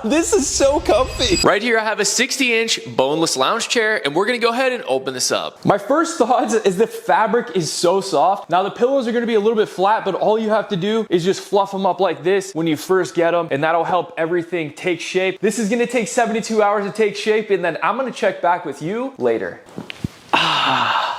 This is so comfy. Right here I have a 60-inch boneless lounge chair, and we're gonna go ahead and open this up. My first thoughts is the fabric is so soft. Now the pillows are gonna be a little bit flat, but all you have to do is just fluff them up like this when you first get them, and that'll help everything take shape. This is gonna take 72 hours to take shape, and then I'm gonna check back with you later.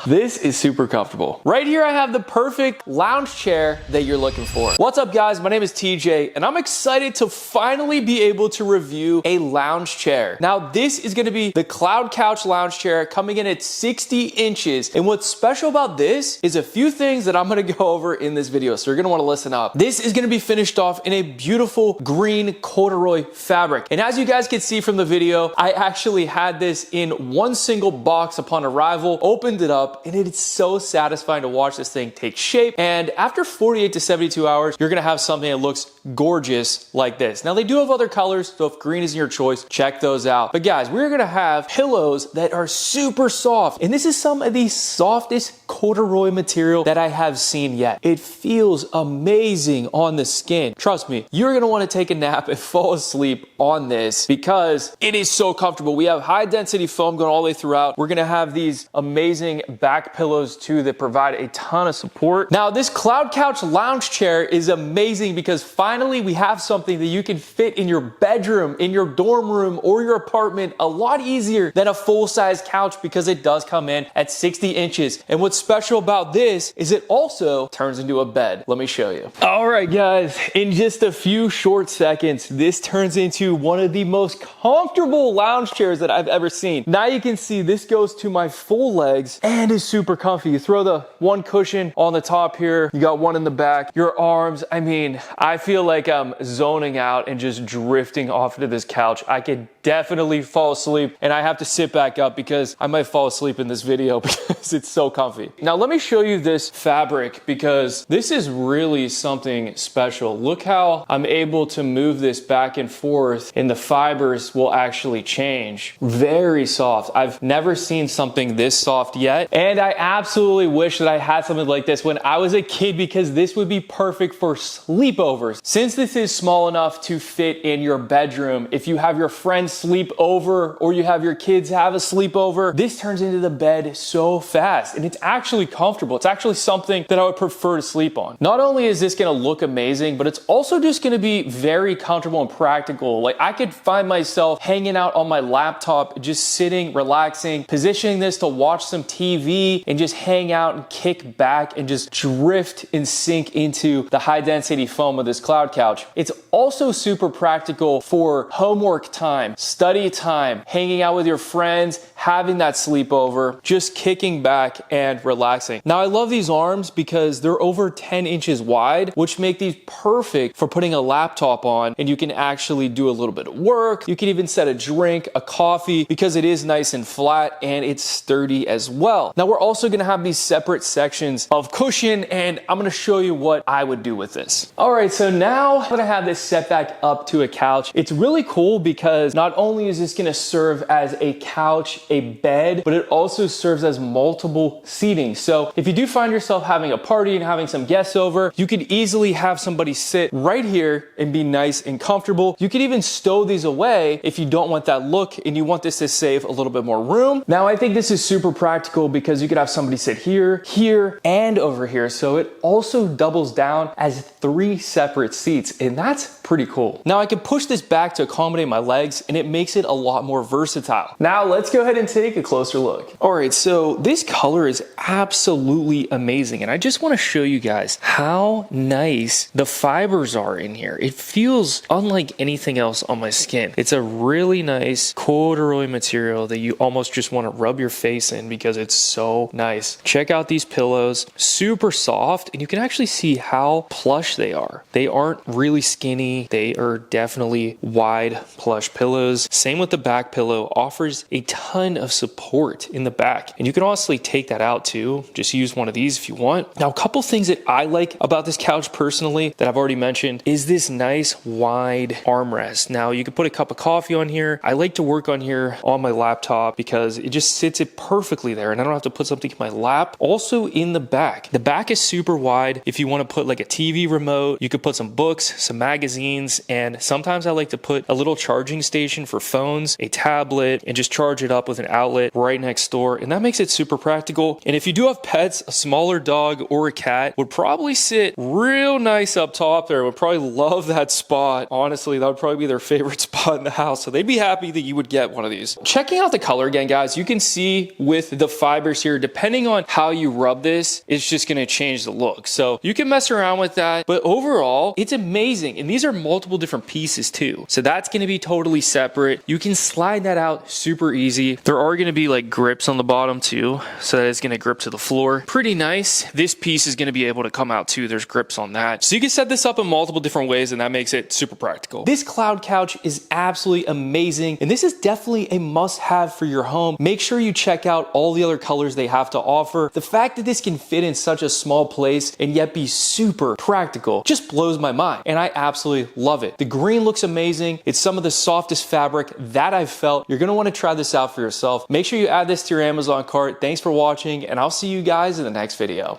This is super comfortable. Right here I have the perfect lounge chair that you're looking for. What's up guys, my name is TJ and I'm excited to finally be able to review a lounge chair. Now this is gonna be the Cloud Couch lounge chair coming in at 60 inches. And what's special about this is a few things that I'm gonna go over in this video, so you're gonna wanna listen up. This is gonna be finished off in a beautiful green corduroy fabric. And as you guys can see from the video, I actually had this in one single box upon arrival, opened it up, and it is so satisfying to watch this thing take shape. And after 48 to 72 hours, you're gonna have something that looks gorgeous like this. Now they do have other colors, so if green is your choice, check those out. But guys, we're gonna have pillows that are super soft. And this is some of the softest corduroy material that I have seen yet. It feels amazing on the skin. Trust me, you're gonna wanna take a nap and fall asleep on this because it is so comfortable. We have high density foam going all the way throughout. We're gonna have these amazing back pillows too that provide a ton of support. Now this Cloud Couch lounge chair is amazing because finally we have something that you can fit in your bedroom, in your dorm room, or your apartment a lot easier than a full-size couch because it does come in at 60 inches. And what's special about this is it also turns into a bed. Let me show you. All right guys, in just a few short seconds, this turns into one of the most comfortable lounge chairs that I've ever seen. Now you can see this goes to my full legs and is super comfy. You throw the one cushion on the top here, you got one in the back, your arms. I mean, I feel like I'm zoning out and just drifting off into this couch. I could definitely fall asleep, and I have to sit back up because I might fall asleep in this video because it's so comfy. Now let me show you this fabric because this is really something special. Look how I'm able to move this back and forth and the fibers will actually change. Very soft. I've never seen something this soft yet, and I absolutely wish that I had something like this when I was a kid because this would be perfect for sleepovers. Since this is small enough to fit in your bedroom, if you have your friends sleep over or you have your kids have a sleepover, this turns into the bed so fast, and it's actually comfortable. It's actually something that I would prefer to sleep on. Not only is this gonna look amazing, but it's also just gonna be very comfortable and practical. Like I could find myself hanging out on my laptop, just sitting, relaxing, positioning this to watch some TV and just hang out and kick back and just drift and sink into the high density foam of this Cloud Couch. It's also super practical for homework time, study time, hanging out with your friends, having that sleepover, just kicking back and relaxing. Now I love these arms because they're over 10 inches wide, which make these perfect for putting a laptop on, and you can actually do a little bit of work. You can even set a drink, a coffee, because it is nice and flat and it's sturdy as well. Now we're also gonna have these separate sections of cushion, and I'm gonna show you what I would do with this. All right, so now I'm gonna have this set back up to a couch. It's really cool because not only is this gonna serve as a couch, a bed, but it also serves as multiple seating. So if you do find yourself having a party and having some guests over, you could easily have somebody sit right here and be nice and comfortable. You could even stow these away if you don't want that look and you want this to save a little bit more room. Now I think this is super practical because you could have somebody sit here, here, and over here. So it also doubles down as 3 separate seats, and that's pretty cool. Now I can push this back to accommodate my legs, and it makes it a lot more versatile. Now let's go ahead and take a closer look. All right, so this color is absolutely amazing, and I just want to show you guys how nice the fibers are in here. It feels unlike anything else on my skin. It's a really nice corduroy material that you almost just want to rub your face in because it's so nice. Check out these pillows, super soft, and you can actually see how plush they are. They aren't really skinny. They are definitely wide plush pillows. Same with the back pillow, offers a ton of support in the back, and you can honestly take that out too. Just use one of these if you want. Now a couple things that I like about this couch personally that I've already mentioned is this nice wide armrest. Now you can put a cup of coffee on here. I like to work on here on my laptop because it just sits it perfectly there and I don't have to put something in my lap. Also in the back is super wide. If you want to put like a TV remote, you could put some some books, some magazines, and sometimes I like to put a little charging station for phones, a tablet, and just charge it up with an outlet right next door. And that makes it super practical. And if you do have pets, a smaller dog or a cat would probably sit real nice up top there, would probably love that spot. Honestly, that would probably be their favorite spot in the house. So they'd be happy that you would get one of these. Checking out the color again, guys, you can see with the fibers here, depending on how you rub this, it's just gonna change the look. So you can mess around with that, but overall, it's amazing. And these are multiple different pieces too. So that's gonna be totally separate. You can slide that out super easy. There are gonna be like grips on the bottom too, so that it's gonna grip to the floor. Pretty nice. This piece is gonna be able to come out too. There's grips on that. So you can set this up in multiple different ways, and that makes it super practical. This cloud couch is absolutely amazing, and this is definitely a must-have for your home. Make sure you check out all the other colors they have to offer. The fact that this can fit in such a small place and yet be super practical just blows my mind, and I absolutely love it. The green looks amazing. It's some of the softest fabric that I've felt. You're gonna wanna try this out for yourself. Make sure you add this to your Amazon cart. Thanks for watching, and I'll see you guys in the next video.